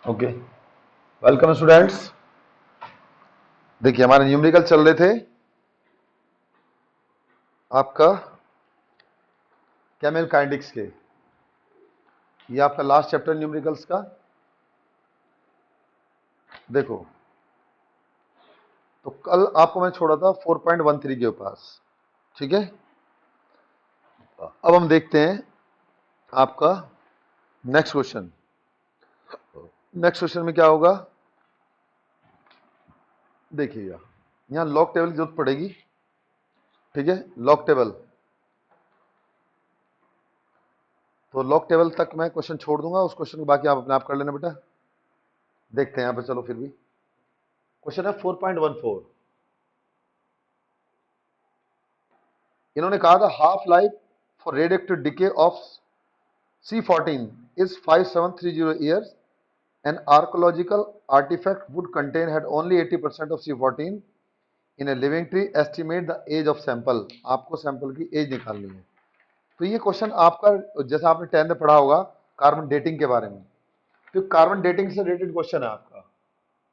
Okay, welcome students. देखिए हमारे numerical चल रहे थे आपका केमिकल काइनेटिक्स के। ये आपका लास्ट चैप्टर न्यूमेरिकल्स का। देखो, तो कल आपको मैं छोड़ा था 4.13 के पास, ठीक है। अब हम देखते हैं आपका नेक्स्ट क्वेश्चन। नेक्स्ट क्वेश्चन में क्या होगा, देखिएगा। यहां लॉग टेबल की जरूरत पड़ेगी, ठीक है। लॉग टेबल, तो लॉग टेबल तक मैं क्वेश्चन छोड़ दूंगा, उस क्वेश्चन को बाकी आप अपने आप कर लेना बेटा। देखते हैं यहां पे, चलो फिर भी क्वेश्चन है 4.14। इन्होंने कहा था half life for radioactive decay of C14 is 5730 years. An archaeological artifact would contain had only 80% of C14 in a living tree. Estimate the age of sample. आपको सैंपल की एज निकालनी है। तो ये क्वेश्चन आपका, जैसा आपने 10th में पढ़ा होगा कार्बन डेटिंग के बारे में, तो कार्बन डेटिंग से रिलेटेड क्वेश्चन है आपका,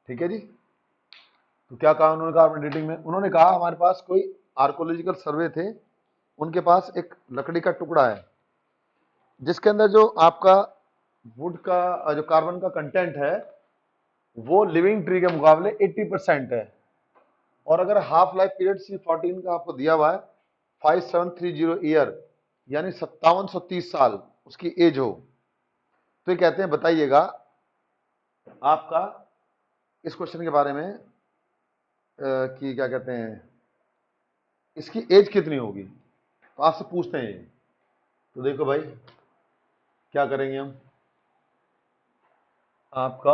ठीक है जी। तो क्या कहा उन्होंने कार्बन डेटिंग में? उन्होंने कहा हमारे पास कोई आर्कोलॉजिकल सर्वे थे, उनके पास एक लकड़ी का टुकड़ा है जिसके अंदर जो आपका वुड का जो कार्बन का कंटेंट है वो लिविंग ट्री के मुकाबले 80% है। और अगर हाफ लाइफ पीरियड C14 का आपको दिया हुआ है 5730 ईयर, यानी 5730 साल उसकी एज हो, तो ये कहते हैं बताइएगा आपका इस क्वेश्चन के बारे में कि क्या कहते हैं, इसकी एज कितनी होगी। तो आपसे पूछते हैं ये। तो देखो भाई क्या करेंगे हम, आपका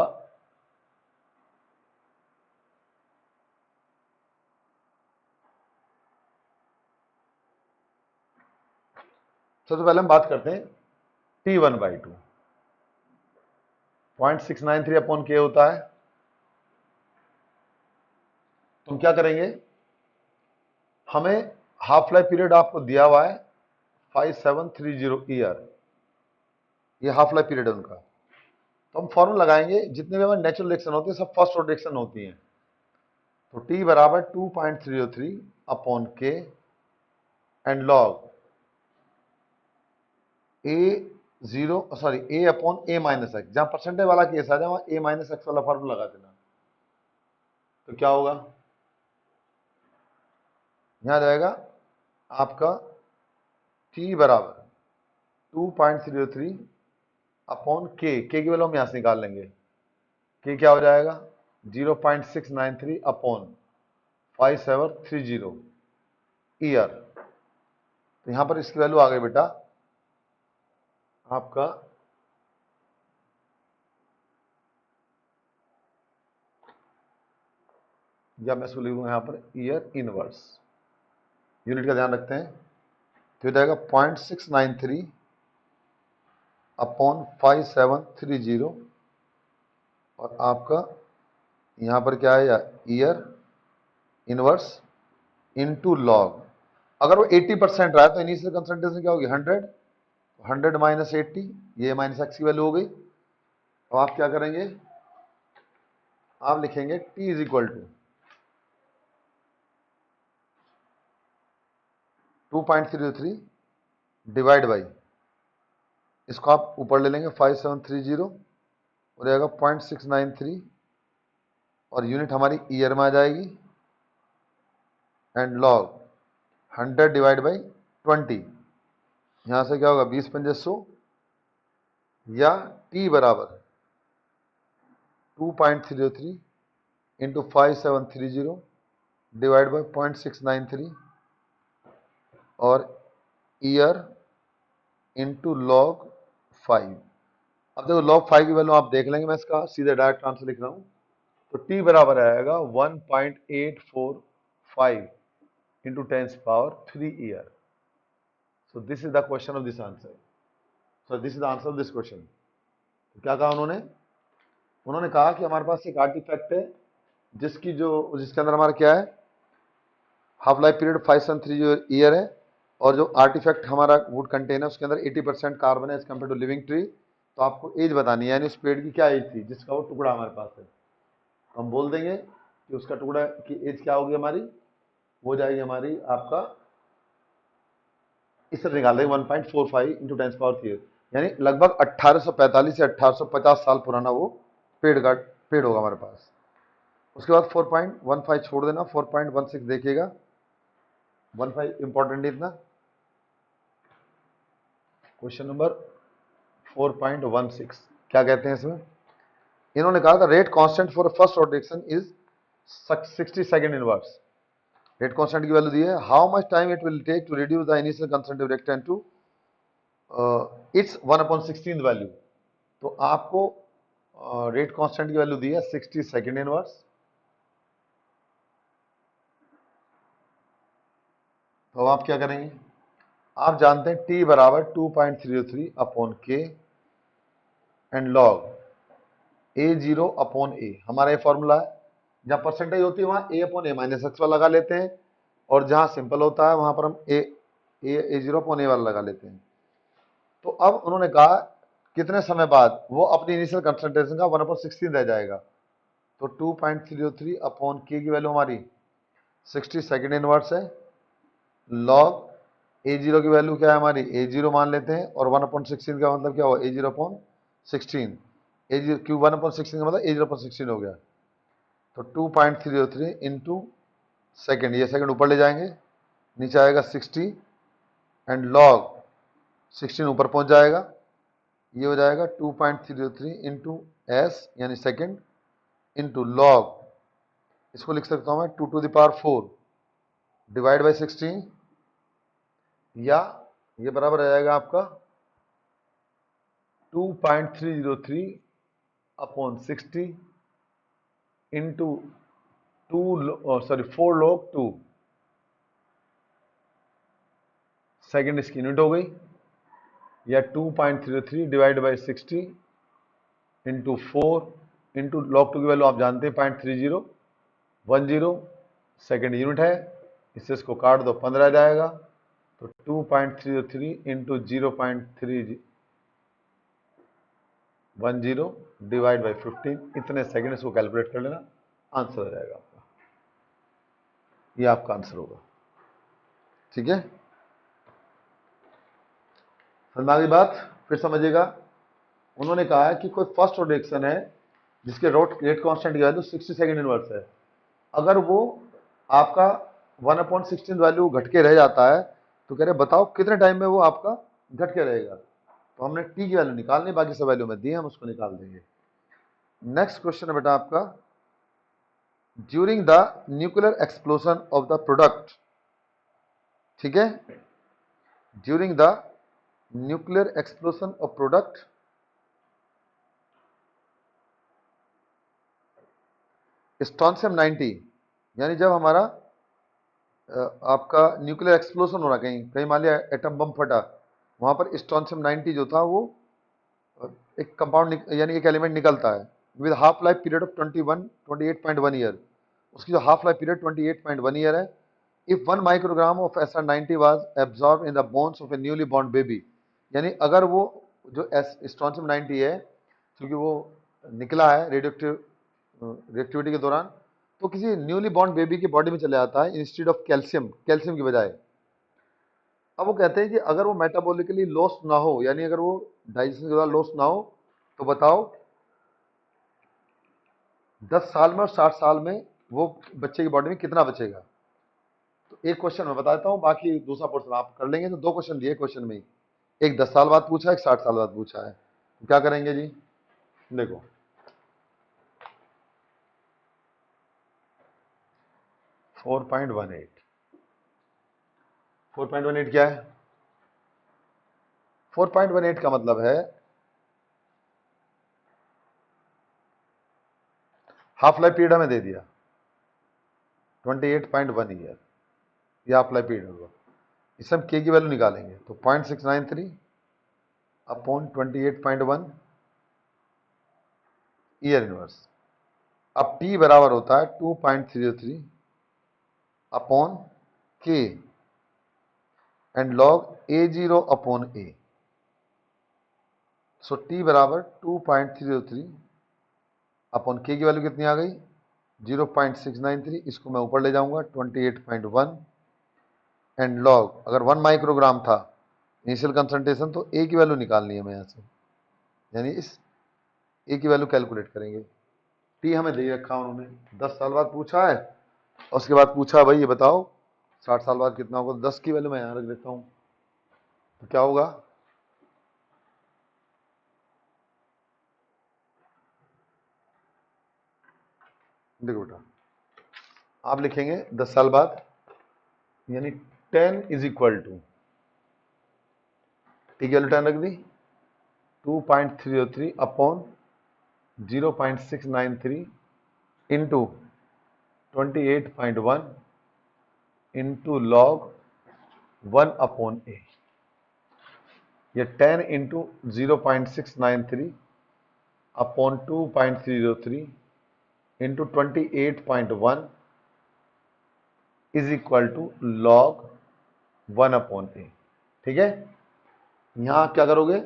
सबसे पहले हम बात करते हैं T1/2 0.693 अपॉन के होता है। तुम क्या करेंगे, हमें हाफ लाइफ पीरियड आपको दिया हुआ है 5730 ईयर, ये हाफ लाइफ पीरियड है उनका। तो हम फॉर्मूला लगाएंगे, जितने भी हमारे नेचुरल रिएक्शन होती है सब फर्स्ट ऑर्डर रिएक्शन होती हैं। तो T बराबर 2.303 upon K and log A upon A minus x. जहां परसेंटेज वाला केस आ जाए वहां ए माइनस एक्स वाला फॉर्मूला लगा देना। तो क्या होगा, यहां जाएगा आपका T बराबर 2.303 अपॉन के की वैल्यू हम यहां से निकाल लेंगे। के क्या हो जाएगा 0.693 अपॉन 5730 ईयर। तो यहां पर इसकी वैल्यू आ गई बेटा आपका या मैं इसको लिख दूंगा यहां पर ईयर इनवर्स। यूनिट का ध्यान रखते हैं। तो ये जाएगा 0.693 अपॉन 5730 और आपका यहां पर क्या है ईयर इनवर्स इनटू लॉग। अगर वो 80% रहा है तो इनिशियल कंसंट्रेशन क्या होगी 100, 100 माइनस 80, ये माइनस एक्स की वैल्यू हो गई। तो आप क्या करेंगे, आप लिखेंगे T is equal to 2.303 divide by, इसको आप ऊपर ले लेंगे 5730 हो जाएगा 0.693 और यूनिट हमारी ईयर में आ जाएगी एंड लॉग 100 डिवाइड बाई 20। यहां से क्या होगा 20×100 या T बराबर 2.303 इंटू 5730 डिवाइड बाई 0.693 और ईयर इंटू लॉग 5। अब देखो लॉग 5 की वैल्यू आप देख लेंगे, मैं इसका सीधे डायरेक्ट आंसर लिख रहा हूं। तो T बराबर आएगा 1.845 into 10⁻³ year. So this is the question of this answer. So this is the answer of this question. तो क्या कहा उन्होंने कहा कि हमारे पास एक आर्टिफैक्ट है जिसके अंदर हमारा क्या है हाफ लाइफ पीरियड 5730 ईयर है और जो आर्टिफैक्ट हमारा वुड कंटेन है उसके अंदर 80% कार्बन है as compared to living tree. तो आपको एज बतानी है, यानी उस पेड़ की क्या एज थी जिसका वो टुकड़ा हमारे पास है। हम बोल देंगे कि उसका टुकड़ा की एज क्या होगी हमारी, हो जाएगी हमारी आपका, इस तरह निकाल देंगे 1.45 इंटू 10⁻³ यानी लगभग 1845 से 1850 साल पुराना वो पेड़ होगा हमारे पास। उसके बाद 4.15 छोड़ देना, 4.16 देखिएगा, 15 इंपॉर्टेंट इतना। क्वेश्चन नंबर 4.16 क्या कहते हैं इसमें, इन्होंने कहा था rate constant for first rotation is 60 second inverse. Rate constant की वैल्यू दी है, how much time it will take to reduce the initial concentrative reactant to its 1/16 value. तो आपको रेट कांस्टेंट की वैल्यू दी है 60 सेकंड इनवर्स। तो अब आप क्या करेंगे, आप जानते हैं t बराबर 2.303 upon K and log a0 upon ए, हमारा ये फॉर्मूला है। जहां परसेंटेज होती है वहां a upon A minus x वाला लगा लेते हैं, और जहां सिंपल होता है वहां पर हम a0 अपॉन ए वाला लगा लेते हैं। तो अब उन्होंने कहा कितने समय बाद वो अपनी इनिशियल कंसंट्रेशन का 1/16 रह जाएगा। तो 2.303 अपॉन के की वैल्यू हमारी 60 सेकेंड इनवर्स है, लॉग a0 की वैल्यू क्या है हमारी, a0 मान लेते हैं, और 1/16 का मतलब क्या हुआ, a0 अपॉन 16, a0 क्यों 1/16 का मतलब a0 अपॉन 16 हो गया। तो 2.303 इंटू सेकेंड, ये सेकेंड ऊपर ले जाएंगे, नीचे आएगा 60 एंड लॉग 16 ऊपर पहुंच जाएगा, ये हो जाएगा 2.303 इंटू एस यानी सेकेंड इंटू लॉग, इसको लिख सकता हूं मैं 2 to the power 4 divide by 16, या ये बराबर आ जाएगा आपका 2.303 अपॉन 60 इंटू 4 log 2 सेकेंड इसकी यूनिट हो गई, या 2.303 divide by 60 into 4 into log 2 की वैल्यू आप जानते हैं 0.3010 सेकेंड यूनिट है, इससे इसको काट दो 15 आ जाएगा। तो 2.303 इंटू 0.310 डिवाइड बाई 15, इतने सेकेंड इसको कैलकुलेट कर लेना, आंसर हो जाएगा आपका, ये आपका आंसर होगा। ठीक है, समझ आ गई बात, फिर समझिएगा। उन्होंने कहा है कि कोई फर्स्ट ऑर्डर रिएक्शन है जिसके रेट कांस्टेंट की वैल्यू 60 सेकेंड इनवर्स है, अगर वो आपका 1/16 वैल्यू घट के रह जाता है, तो कह रहे बताओ कितने टाइम में वो आपका घट के रहेगा। तो हमने टी की वैल्यू निकालनी, बाकी सब वैल्यू में दिए, हम उसको निकाल देंगे। नेक्स्ट क्वेश्चन है बेटा आपका, during the nuclear explosion of the product, ठीक है, during the nuclear explosion of product strontium 90, यानी जब हमारा आपका न्यूक्लियर एक्सप्लोजन हो रहा, कहीं कहीं मान लिया एटम बम फटा, वहां पर स्ट्रॉन्शियम 90 जो था वो एक कंपाउंड यानी एक एलिमेंट निकलता है with half life period of 28.1 year, उसकी जो हाफ लाइफ पीरियड 28.1 ईयर है। If 1 microgram of SR90 was absorb in the bones of A newly born baby, यानी अगर वो जो स्ट्रॉन्शियम 90 है, क्योंकि वो निकला है रिएक्टिविटी के दौरान, तो किसी न्यूली बॉर्न बेबी की बॉडी में चले जाता है इंस्टेड ऑफ कैल्शियम की बजाय। अब वो कहते हैं कि अगर वो मेटाबॉलिकली लॉस ना हो, यानी अगर वो डाइजेशन के दौरान लॉस ना हो, तो बताओ 10 साल में और 60 साल में वो बच्चे की बॉडी में कितना बचेगा। तो एक क्वेश्चन मैं बताता हूँ, बाकी दूसरा पोर्शन आप कर लेंगे। तो दो क्वेश्चन दिए क्वेश्चन में ही, एक 10 साल बाद पूछा है, एक 60 साल बाद पूछा है। तो क्या करेंगे जी, देखो 4.18, 4.18 क्या है, 4.18 का मतलब है हाफ लाइफ पीरियड हमें दे दिया 28.1 ईयर, ये हाफ लाइफ पीरियड होगा। इससे हम के की वैल्यू निकालेंगे, तो 0.693 अपॉन 28.1 ईयर इनवर्स। अब टी बराबर होता है 2.303 upon K, and log A zero upon A. So T बराबर 2.303 अपॉन के की वैल्यू कितनी आ गई 0.693। इसको मैं ऊपर ले जाऊंगा 28.1 एंड लॉग, अगर 1 माइक्रोग्राम था इनिशियल कंसंट्रेशन तो ए की वैल्यू निकालनी है मैं यहाँ से, यानी इस ए की वैल्यू कैलकुलेट करेंगे। टी हमें दे रखा उन्होंने, 10 साल बाद पूछा है और उसके बाद पूछा भाई ये बताओ 60 साल बाद कितना होगा, तो 10 की वैल्यू मैं यहाँ रख देता हूँ। तो क्या होगा, देखो बेटा आप लिखेंगे 10 साल बाद, यानी 10 इज इक्वल टू टी की वैल्यू 10 रख दी 2.303 upon 0.693 into 28.1 into log 1 upon A. ये 10 into 0.693 upon 2.303 into 28.1 is equal to log 1 upon A. ठीक है, यहां आप क्या करोगे,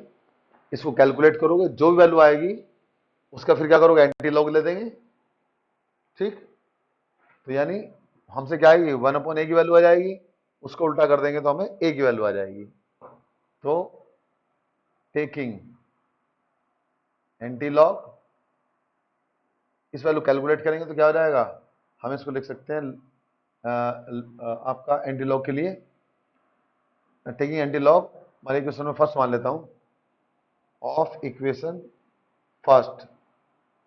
इसको कैलकुलेट करोगे, जो भी वैल्यू आएगी उसका फिर क्या करोगे, एंटी लॉग ले देंगे। ठीक, तो यानी हमसे क्या आएगी 1 अपॉन ए की वैल्यू आ जाएगी, उसको उल्टा कर देंगे तो हमें ए की वैल्यू आ जाएगी। तो टेकिंग एंटी लॉग, इस वैल्यू कैलकुलेट करेंगे तो क्या हो जाएगा, हम इसको लिख सकते हैं आपका एंटी लॉग के लिए टेकिंग एंटी लॉग, मैं इक्वेशन में फर्स्ट मान लेता हूं, of equation first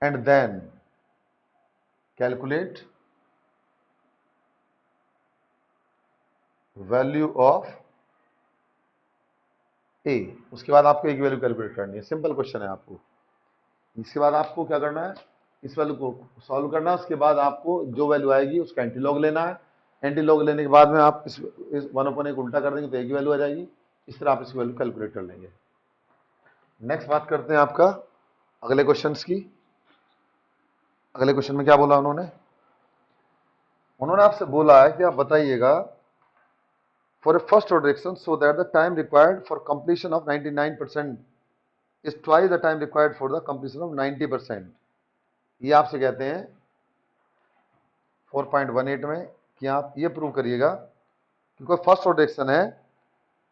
and then calculate value of A. उसके बाद आपको ए की वैल्यू कैलकुलेट करनी है, सिंपल क्वेश्चन है आपको। इसके बाद आपको क्या करना है, इस वैल्यू को सॉल्व करना है, उसके बाद आपको जो वैल्यू आएगी उसका एंटी लॉग लेना है। एंटी लॉग लेने के बाद में आप इस 1 अपॉन ए को उल्टा कर देंगे तो ए की वैल्यू आ जाएगी। इस तरह आप इसकी वैल्यू कैलकुलेट कर लेंगे। नेक्स्ट बात करते हैं आपका अगले क्वेश्चंस की। अगले क्वेश्चन में क्या बोला उन्होंने, उन्होंने आपसे बोला है कि आप बताइएगा for a first order reaction so that the time required for completion of 99% is twice the time required for the completion of 90%। ये आपसे कहते हैं 4.18 में कि आप ये प्रूव करिएगा कि कोई फर्स्ट ऑर्डर रिएक्शन है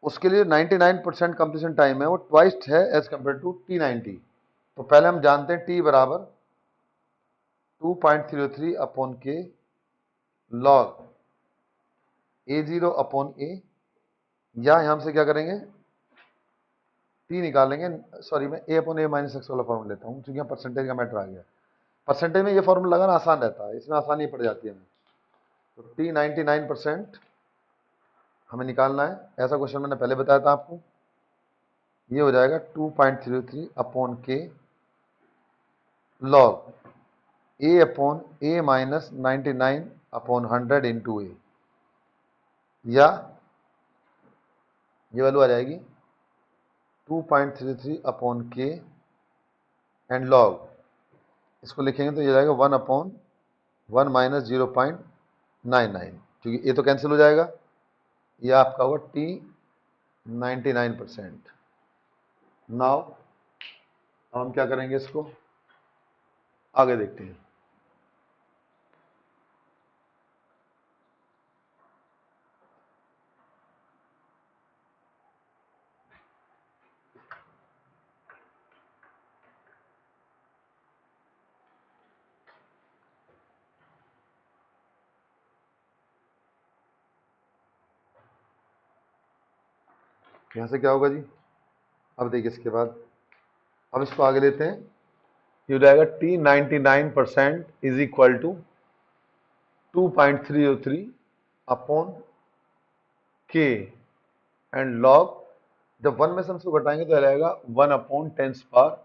उसके लिए 99% कंप्लीशन टाइम है वो ट्वाइस है एज कंपेयर टू T90। तो पहले हम जानते हैं T बराबर 2.03 अपॉन के लॉग A0 अपॉन ए, या यहां से क्या करेंगे T निकालेंगे, सॉरी मैं A upon A minus x वाला फॉर्मूला लेता हूं क्योंकि परसेंटेज का मैटर आ गया। परसेंटेज में ये फॉर्मूला लगाना आसान रहता है, इसमें आसानी पड़ जाती है हमें। तो T 99% हमें निकालना है, ऐसा क्वेश्चन मैंने पहले बताया था आपको। ये हो जाएगा 2.03 अपॉन के log A upon A minus 99 upon 100 into A, या ये वैल्यू आ जाएगी 2.33 अपॉन के एंड लॉग, इसको लिखेंगे तो ये जाएगा 1 अपॉन 1 माइनस 0.99, क्योंकि ये तो कैंसिल हो जाएगा। ये आपका होगा T 99%। नाउ अब हम क्या करेंगे, इसको आगे देखते हैं। यहां से क्या होगा जी, अब देखिए इसके बाद अब इसको आगे लेते हैं। ये हो जाएगा T 99% is equal to 2.303 upon K and log, जब 1 में से हम इसको घटाएंगे तो रहेगा 1 अपॉन 10 पावर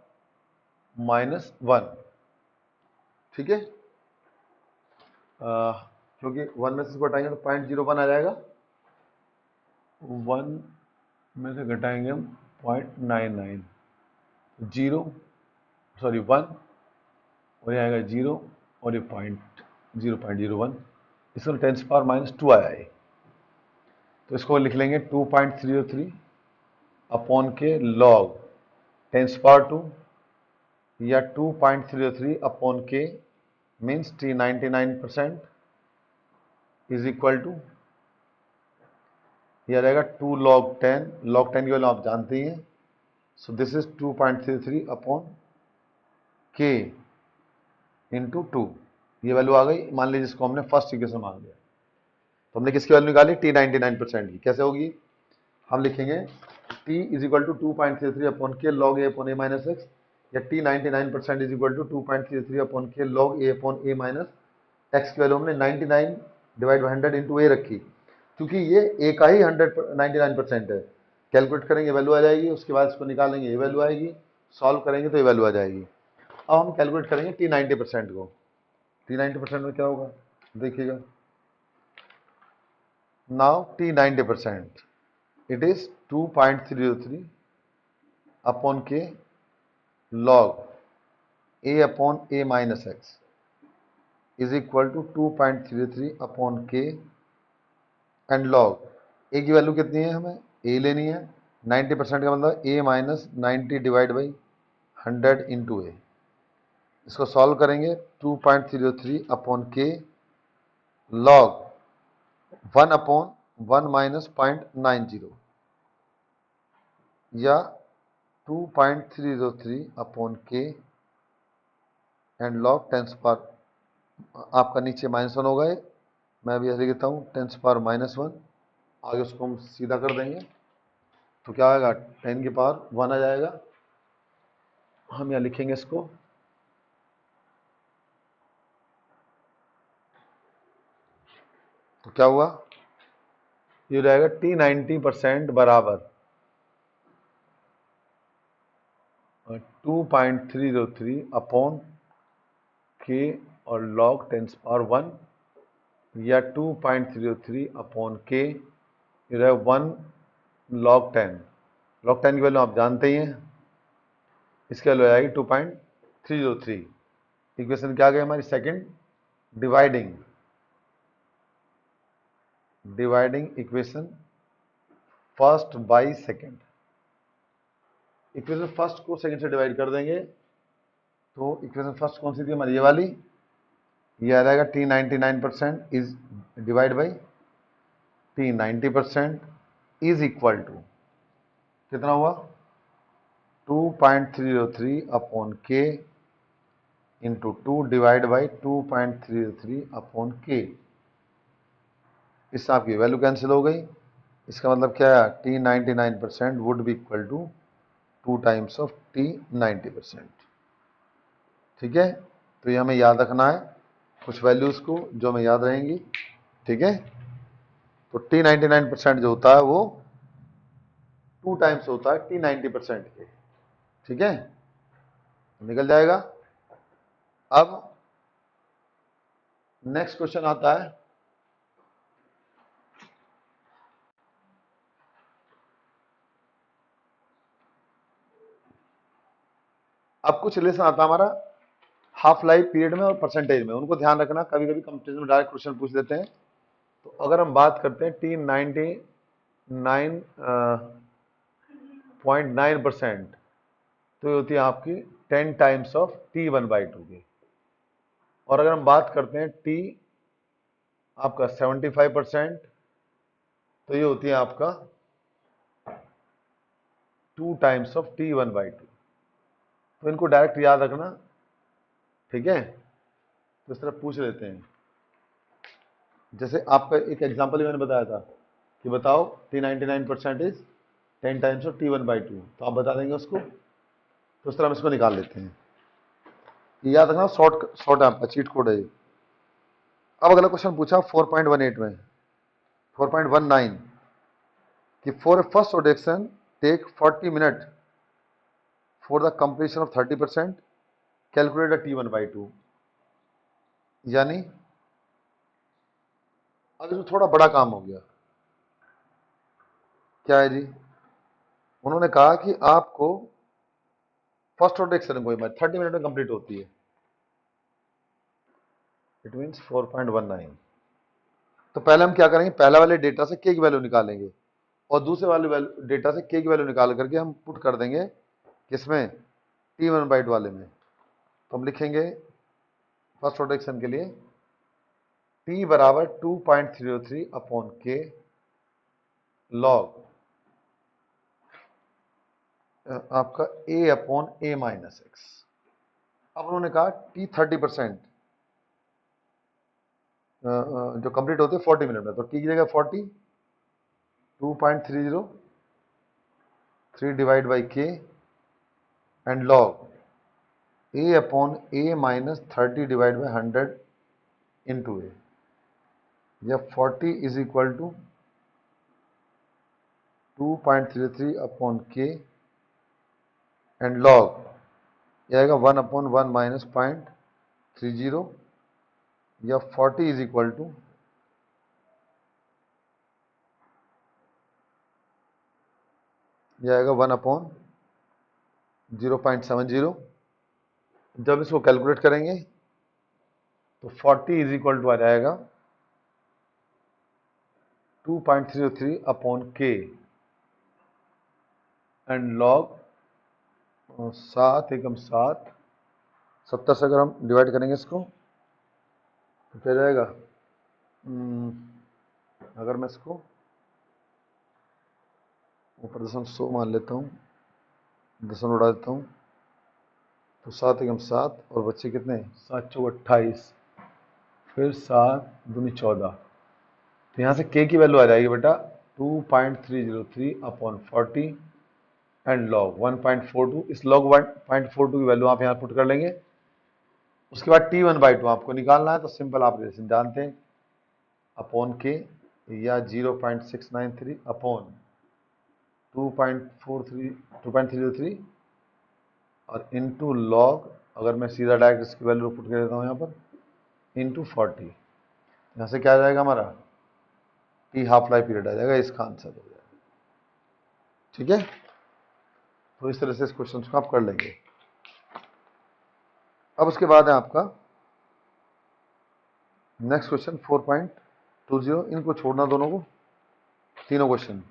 माइनस 1। ठीक है, क्योंकि 1 में से इसको घटाएंगे तो 0.01 आ जाएगा, 1 में से घटाएंगे हम 0.99, 1 और ये आएगा 0 और ये 0.01, इसमें 10 पावर माइनस 2 आया है। तो इसको लिख लेंगे 2.03 अपॉन के लॉग 10⁻², या 2.03 upon K means T 99% is equal to, यह रहेगा 2 log 10, log 10 की वैल्यू आप जानते ही हैं, सो दिस इज 2.33 अपॉन के इंटू 2, ये वैल्यू आ गई। मान लीजिए इसको हमने फर्स्ट इक्वेशन मान लिया, तो हमने किसकी वैल्यू निकाली, T 99% की। कैसे होगी, हम लिखेंगे T is equal to 2.33 upon के लॉग ए अपॉन ए माइनस एक्स, या T 99% is equal to 2.33 upon के लॉग ए अपॉन ए माइनस एक्स की वैल्यू हमने 99 डिवाइड बाई 100 इंटू ए रखी, क्योंकि ये ए का ही 99% है। कैलकुलेट करेंगे वैल्यू आ जाएगी, उसके बाद इसको निकालेंगे ये वैल्यू आएगी, सॉल्व करेंगे तो ये वैल्यू आ जाएगी। अब हम कैलकुलेट करेंगे T 90% को। T 90% में क्या होगा देखिएगा, now T 90% it is 2.03 upon के log A upon A minus x is equal to 2.33 upon K and log A की वैल्यू कितनी है, हमें ए लेनी है, 90% का मतलब ए माइनस 90 डिवाइड बाई 100 इंटू ए। इसको सॉल्व करेंगे 2.03 अपॉन के लॉग 1 अपॉन 1 माइनस 0.90, या 2.303 अपॉन के एंड लॉग 10⁻, आपका नीचे -1 होगा, मैं भी ऐसे लिखता हूँ 10⁻−1, आगे उसको हम सीधा कर देंगे तो क्या आएगा 10 की पावर 1 आ जाएगा। हम यहाँ लिखेंगे इसको, तो क्या हुआ, ये रहेगा T 90% बराबर 2.303 अपॉन के और लॉग 10⁻1, या 2.303 अपॉन के, ये रहेगा 1 log 10। log 10 की वैल्यू आप जानते ही हैं, इसकी वैल्यू आएगी 2.303। इक्वेशन क्या आ गई हमारी second, dividing equation first by second. Equation first को सेकंड से डिवाइड कर देंगे, तो इक्वेशन फर्स्ट कौन सी थी हमारी, ये वाली, ये आ जाएगा T 99% is divide by T 90% is equal to कितना हुआ, 2.303 अपॉन के इंटू 2 डिवाइड बाई 2.303 अपॉन के। इससे आपकी वैल्यू कैंसिल हो गई, इसका मतलब क्या है, T 99% would be equal to 2 times of T 90%। ठीक है, तो ये हमें याद रखना है कुछ वैल्यूज को जो हमें याद रहेंगी। ठीक है, तो T 99% जो होता है वो 2 टाइम्स होता है T 90% के। ठीक है, निकल जाएगा। अब नेक्स्ट क्वेश्चन आता है, अब कुछ रिलेशन आता है हमारा हाफ लाइफ पीरियड में और परसेंटेज में, उनको ध्यान रखना, कभी कभी कंपटीशन में डायरेक्ट क्वेश्चन पूछ लेते हैं। तो अगर हम बात करते हैं T 99.9%, तो ये होती है आपकी 10 टाइम्स ऑफ T1/2 की। और अगर हम बात करते हैं T आपका 75%, तो ये होती है आपका 2 टाइम्स ऑफ T1/2। तो इनको डायरेक्ट याद रखना। ठीक है, तो इस तरह पूछ लेते हैं, जैसे आपका एक एग्जांपल ही मैंने बताया था कि बताओ T 99% is 10 times of T1/2, तो आप बता देंगे उसको, तो इस तरह हम इसको निकाल लेते हैं। याद रखना, शॉर्ट आपका चीट कोड है ये। अब अगला क्वेश्चन पूछा 4.18 में, 4.19 कि for a first rotation take 40 minute for the completion of 30%, calculate the T1/2। यानी अब इसमें थोड़ा बड़ा काम हो गया। क्या है जी, उन्होंने कहा कि आपको फर्स्ट रोटेशन कोई 30 मिनट में कंप्लीट होती है, इट मीन्स 4.19। तो पहले हम क्या करेंगे, पहले वाले डेटा से के की वैल्यू निकालेंगे और दूसरे वाले डेटा से के की वैल्यू निकाल करके हम पुट कर देंगे किसमें, T1/2 वाले में। तो हम लिखेंगे फर्स्ट प्रोडक्शन के लिए T बराबर 2.303 अपॉन के लॉग आपका A upon A minus x. अब उन्होंने कहा T 30% जो कंप्लीट होती है 40 मिनट में, तो T की जगह 40, 2.303 divide by K and log A upon A minus 30 divide by 100 into A, या 40 is equal to 2.33 upon K and log यह आएगा 1 अपॉन 1 माइनस 0.30, या 40 इज इक्वल टू यह आएगा 1 अपॉन 0.70। जब इसको कैलकुलेट करेंगे तो 40 इज इक्वल टू आ जाएगा 2.03 अपॉन के एंड लॉग 7 एकम 7, 70 से अगर हम डिवाइड करेंगे इसको तो क्या जाएगा, अगर मैं इसको ऊपर 100 मान लेता हूँ, 10 उड़ा देता हूँ, तो 7 एकम 7 और बच्चे कितने, 7 चौक 28, फिर 7 दूनी 14। तो यहाँ से के की वैल्यू आ जाएगी बेटा 2.303 अपॉन 40 एंड लॉग 1.42। इस लॉग 1.42 की वैल्यू आप यहाँ पुट कर लेंगे। उसके बाद T1/2 आपको निकालना है, तो सिंपल आप रिलेशन जानते हैं, अपॉन के या 0.693 अपॉन 2.303 और इनटू लॉग, अगर मैं सीधा डायरेक्ट इसकी वैल्यू पुट कर देता हूँ यहाँ पर, इनटू 40। यहाँ से क्या आ जाएगा हमारा, टी हाफ लाइफ पीरियड आ जाएगा, इसका आंसर हो जाएगा। ठीक है, तो इस तरह से इस क्वेश्चन को आप कर लेंगे। अब उसके बाद है आपका नेक्स्ट क्वेश्चन 4.20। इनको छोड़ना दोनों को, तीनों क्वेश्चन।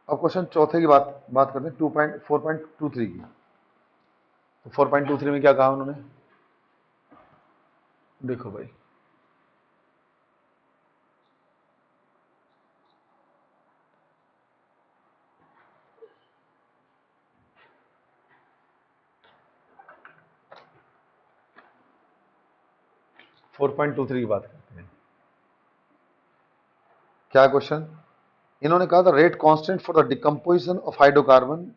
अब क्वेश्चन चौथे की बात करते हैं 4.23 की। तो 4.23 में क्या कहा उन्होंने, देखो भाई, फोर पॉइंट टू थ्री की बात करते हैं। क्या क्वेश्चन, इन्होंने कहा था rate constant for the decomposition of hydrocarbon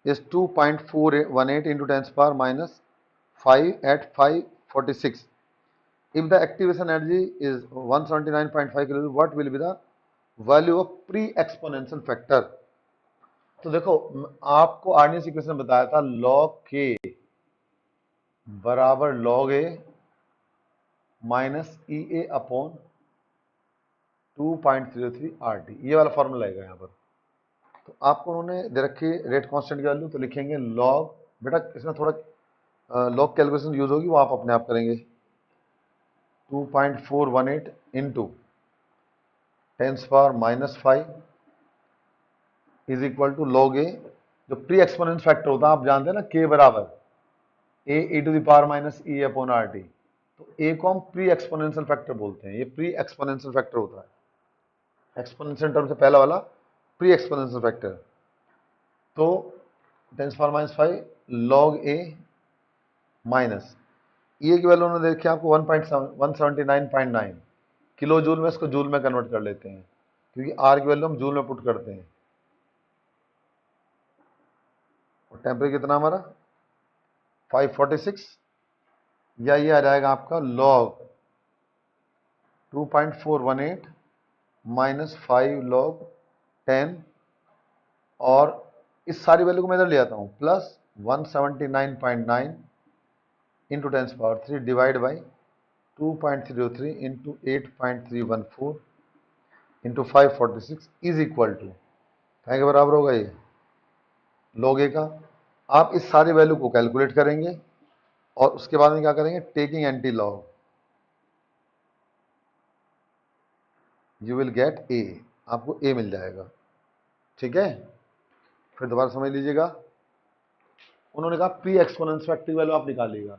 is 2.418 into 10⁻⁻5 at 546. If the activation energy is 179.5 kJ, what will be the value of pre-exponential factor? तो देखो, आपको आर्नियस इक्वेशन बताया था log k बराबर log a minus E A upon 2.03 RT, ये वाला formula आएगा यहाँ पर। तो आपको उन्होंने दे रखी रेट कांस्टेंट की वैल्यू, तो लिखेंगे लॉग, बेटा इसमें थोड़ा लॉग कैलकुलेशन यूज होगी, वो आप अपने आप करेंगे। 2.418 into 10⁻⁻5 is equal to log A, जो प्री एक्सपोनेंट फैक्टर होता है आप जानते हैं ना, के बराबर A to the power minus E upon R T. तो ए को हम प्री एक्सपोनेंशियल फैक्टर बोलते हैं, ये प्री एक्सपोनेंशियल फैक्टर होता है। एक्सपोनेंशियल टर्म से पहला वाला प्री एक्सपोनेंशियल फैक्टर। तो 10⁻⁻5 लॉग ए माइनस ई की वैल्यू उन्होंने देखी आपको 179.9 किलो जूल में, इसको जूल में कन्वर्ट कर लेते हैं क्योंकि आर की वैल्यू हम जूल में पुट करते हैं। और टेम्परेचर कितना हमारा 546, या ये आ जाएगा आपका लॉग 2.418 माइनस 5 लॉग 10, और इस सारी वैल्यू को मैं इधर ले आता हूँ, plus 179.9 into 10⁻³ divide by 2.03 into 8.314 into 546 is equal to क्या के बराबर होगा, ये लॉग ए का। आप इस सारी वैल्यू को कैलकुलेट करेंगे और उसके बाद में क्या करेंगे, taking anti log, you will get ए, आपको ए मिल जाएगा। ठीक है, फिर दोबारा समझ लीजिएगा। उन्होंने कहा प्री एक्सपोनेंस फैक्टर की वैल्यू आप निकालिएगा।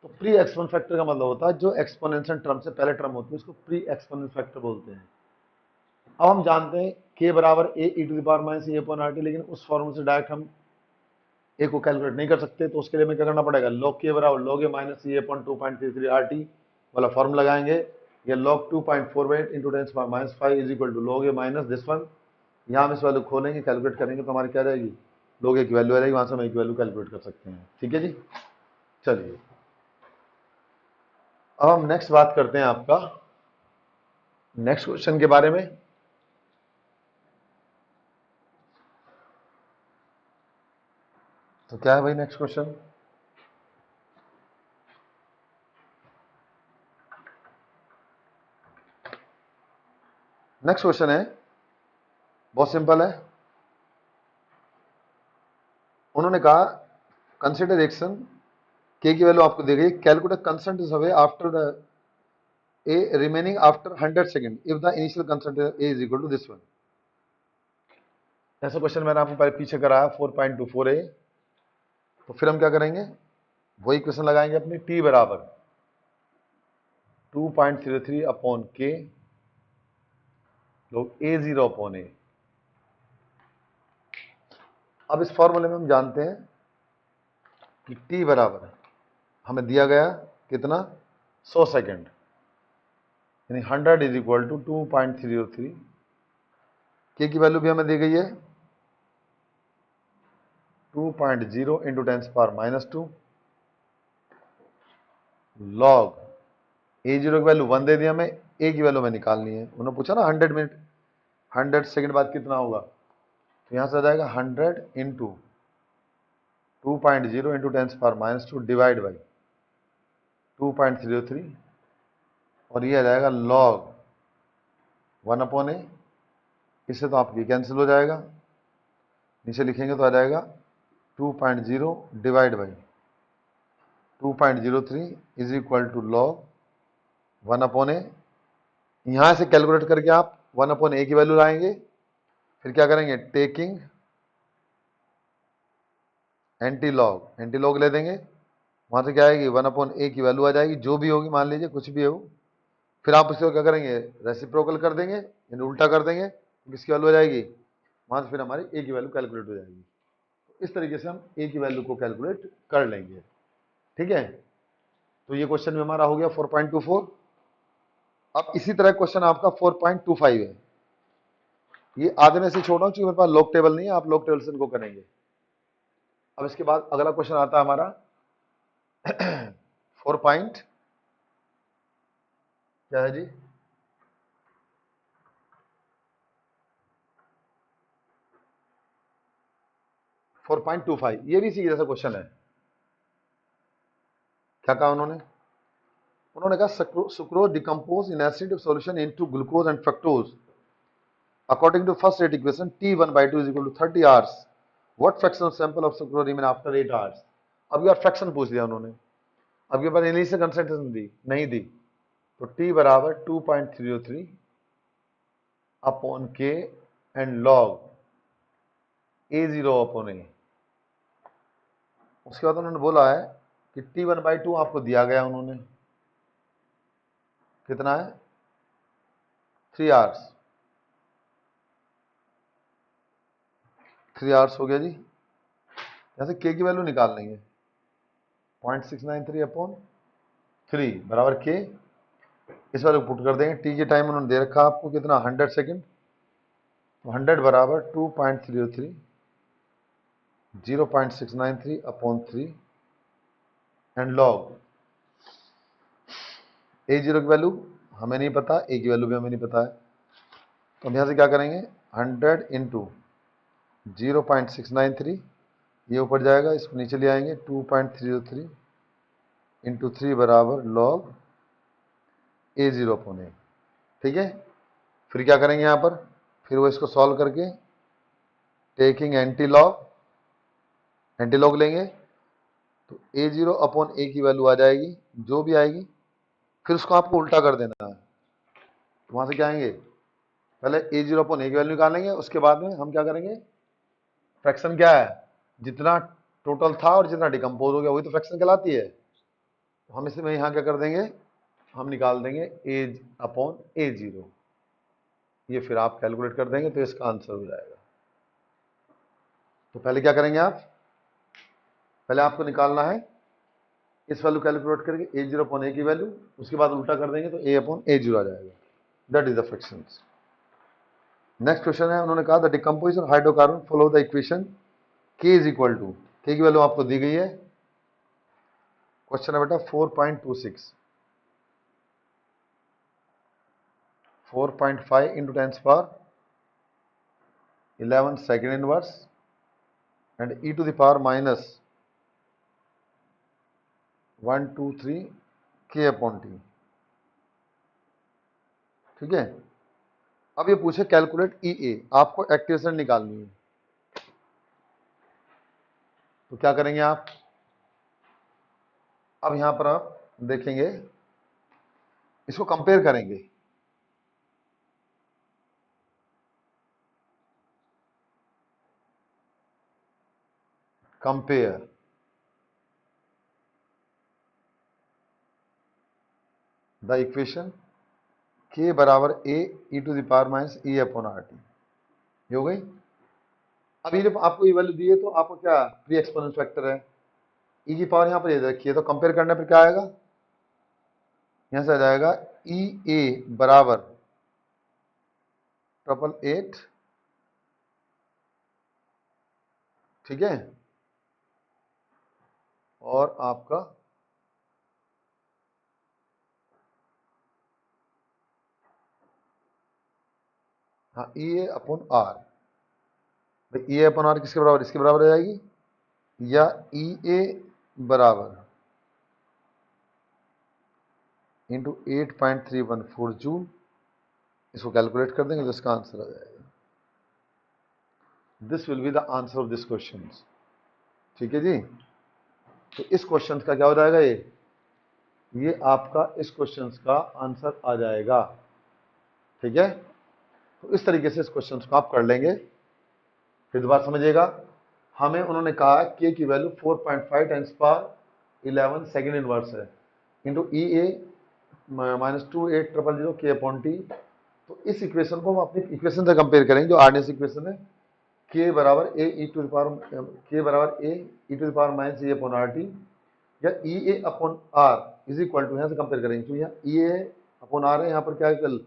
तो प्री एक्सपोनेंस फैक्टर का मतलब होता है जो एक्सपोनेंशियल टर्म से पहले टर्म होती है उसको प्री एक्सपोनेंस फैक्टर बोलते हैं। अब हम जानते हैं k बराबर a e to the power minus E upon R T, लेकिन उस फॉर्मूले से डायरेक्ट हम a को कैलकुलेट नहीं कर सकते, तो उसके लिए हमें क्या करना पड़ेगा, log k बराबर log a minus E upon 2.33 R T वाला फॉर्म लगाएंगे। ये log 2.48 into 10 power minus 5 is equal to log a minus this one. यहाँ हम इस वैल्यू खोलेंगे, कैलकुलेट करेंगे तो हमारी क्या रहेगी, log a की वैल्यू आ जाएगी, वहां से हम a की वैल्यू कैलकुलेट कर सकते हैं। ठीक है जी, चलिए अब हम नेक्स्ट बात करते हैं आपका नेक्स्ट क्वेश्चन के बारे में। तो क्या है भाई नेक्स्ट क्वेश्चन, नेक्स्ट क्वेश्चन है बहुत सिंपल है। उन्होंने कहा कंसिडर एक्शन के की वैल्यू आपको दी गई, calculate constant is away after the a remaining after 100 second if the initial constant a is equal to this one. ऐसा क्वेश्चन मैंने आपको पहले पीछे कराया 4.24 ए। तो फिर हम क्या करेंगे, वही क्वेश्चन लगाएंगे अपनी, टी बराबर 2.03 अपॉन के लोग ए जीरो अपॉन ए। अब इस फॉर्मूले में हम जानते हैं कि टी बराबर हमें दिया गया कितना, 100 सेकेंड, यानी 100 इज इक्वल टू 2.03। के की वैल्यू भी हमें दी गई है 2.0 इंटू 10 पावर माइनस 2 लॉग ए जीरो की वैल्यू 1 दे दी हमें, ए की वैल्यू हमें निकालनी है। उन्होंने पूछा ना 100 मिनट 100 सेकेंड बाद कितना होगा, तो यहां से आ जाएगा 100 into 2.0 into 10 power minus 2 divide by 2.03 और ये आ जाएगा लॉग 1 अपॉन ए। इससे तो आपकी कैंसिल हो जाएगा, नीचे लिखेंगे तो आ जाएगा 2.0 divide by 2.03 is equal to log 1 upon A. यहां से कैलकुलेट करके आप 1 अपॉन ए की वैल्यू लाएंगे, फिर क्या करेंगे, टेकिंग एंटी लॉग ले देंगे, वहां से क्या आएगी 1 अपॉन ए की वैल्यू आ जाएगी, जो भी होगी मान लीजिए कुछ भी हो। फिर आप उसको क्या करेंगे, रेसिप्रोकल कर देंगे यानी उल्टा कर देंगे, किसकी वैल्यू आ जाएगी, वहां से फिर हमारी ए की वैल्यू कैलकुलेट हो जाएगी। इस तरीके से हम ए की वैल्यू को कैलकुलेट कर लेंगे। ठीक है, तो ये क्वेश्चन में हमारा हो गया 4.24। अब इसी तरह क्वेश्चन आपका 4.25 है। ये आधे में से छोड़ा क्योंकि मेरे पास लॉग टेबल नहीं है, आप लॉग टेबल से इनको करेंगे। अब इसके बाद अगला क्वेश्चन आता है हमारा 4 पॉइंट क्या है जी, 4.25। ये भी इसी जैसा क्वेश्चन है। क्या कहा उन्होंने, उन्होंने कहा sucrose decompose in acid solution into glucose and fructose according to first rate equation T1/2 is equal to 30 hours. What fraction of sample of sucrose remain after 8 hours? अब यार फ्रैक्शन पूछ लिया उन्होंने, अब ये बार इनिशियल कंसंट्रेशन दी नहीं दी, तो T बराबर 2.03 upon K and log A0 upon ए। उसके बाद उन्होंने बोला है कि T1/2 आपको दिया गया, उन्होंने कितना है 3 आवर्स, 3 आवर्स हो गया जी। यहां से के की वैल्यू निकाल लेंगे 0.693 अपॉन 3 बराबर के, इस वाले पुट कर देंगे। टी के टाइम उन्होंने दे रखा आपको कितना 100 सेकेंड, तो 100 बराबर 2.03 0.693 अपॉन 3 एंड लॉग A0 की वैल्यू हमें नहीं पता, ए की वैल्यू भी हमें नहीं पता है, तो हम यहाँ से क्या करेंगे 100 इंटू 0.693 ये ऊपर जाएगा, इसको नीचे ले आएंगे 2.03 इंटू 3 बराबर लॉग A0 अपॉन ए। ठीक है, फिर क्या करेंगे यहाँ पर, फिर वो इसको सॉल्व करके टेकिंग एंटी लॉग लेंगे, तो A0 अपॉन ए की वैल्यू आ जाएगी जो भी आएगी, फिर उसको आपको उल्टा कर देना है। तो वहां से क्या आएंगे पहले ए जीरो अपॉन ए की वैल्यू निकालेंगे, उसके बाद में हम क्या करेंगे, फ्रैक्शन क्या है, जितना टोटल था और जितना डिकम्पोज हो गया वही तो फ्रैक्शन कहलाती है। तो हम इसमें यहाँ क्या कर देंगे, हम निकाल देंगे ए अपॉन ए जीरो, ये फिर आप कैलकुलेट कर देंगे तो इसका आंसर हो जाएगा। तो पहले क्या करेंगे आप, पहले आपको निकालना है इस वैल्यू कैलकुलेट करके ए जीरो अपॉन ए की वैल्यू, उसके बाद उल्टा कर देंगे तो ए अपॉन ए जीरो आ जाएगा। That is the fraction. Next question है, उन्होंने कहा the decomposition hydrocarbon follow the equation के इज इक्वल टू, के की वैल्यू आपको दी गई है, क्वेश्चन है बेटा 4.26, 4.5 into 10⁻11 second inverse and e to the power minus 123 k upon T. ठीक है, अब ये पूछे कैलकुलेट ई ए, आपको एक्टिवेशन निकालनी है, तो क्या करेंगे आप, अब यहां पर आप देखेंगे, इसको कंपेयर करेंगे, कंपेयर द इक्वेशन के बराबर A E to the power minus E upon R T, ये हो गई। अब ये जब आपको ये वैल्यू दी है तो आपको क्या प्री एक्सपोनेंशियल फैक्टर है, ई की पावर यहां पर ये रखिए, तो कंपेयर करने पर क्या आएगा, यहां से आ जाएगा ई ए बराबर 888, ठीक है, और आपका हाँ ई ए अपॉन आर, भाई ई ए अपॉन आर किसके बराबर, इसके बराबर आ जाएगी, या ई ए बराबर इंटू 8.314 जूल, इसको कैलकुलेट कर देंगे तो इसका आंसर आ जाएगा। This will be the answer of this question. ठीक है जी, तो इस क्वेश्चन का क्या हो जाएगा, ये आपका इस क्वेश्चन का आंसर आ जाएगा। ठीक है, तो इस तरीके से इस क्वेश्चन को आप कर लेंगे। फिर दोबारा समझिएगा, हमें उन्होंने कहा के की value 4.5 times power 11 second inverse है इंटू ई ए माइनस 2800 के अपॉन टी। तो इस इक्वेशन को हम अपनी इक्वेशन से कंपेयर करेंगे जो आरडीएस इक्वेशन है, के बराबर A E to the power, K बराबर A E to the power minus E upon R T, या E A upon R is equal to, यहाँ से कंपेयर करेंगे तो यहाँ ई ए अपॉन आर है, यहाँ पर क्या है कल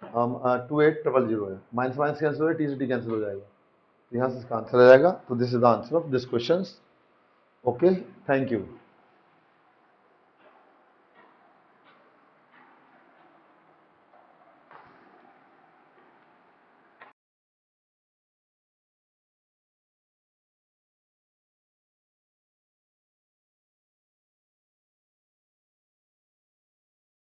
2800 है, माइनस माइनस कैंसिल हो जाएगा, टी से टी कैंसिल हो जाएगा, तो यहाँ से इसका आंसर आ जाएगा। तो this is the answer of this question. Okay, thank you.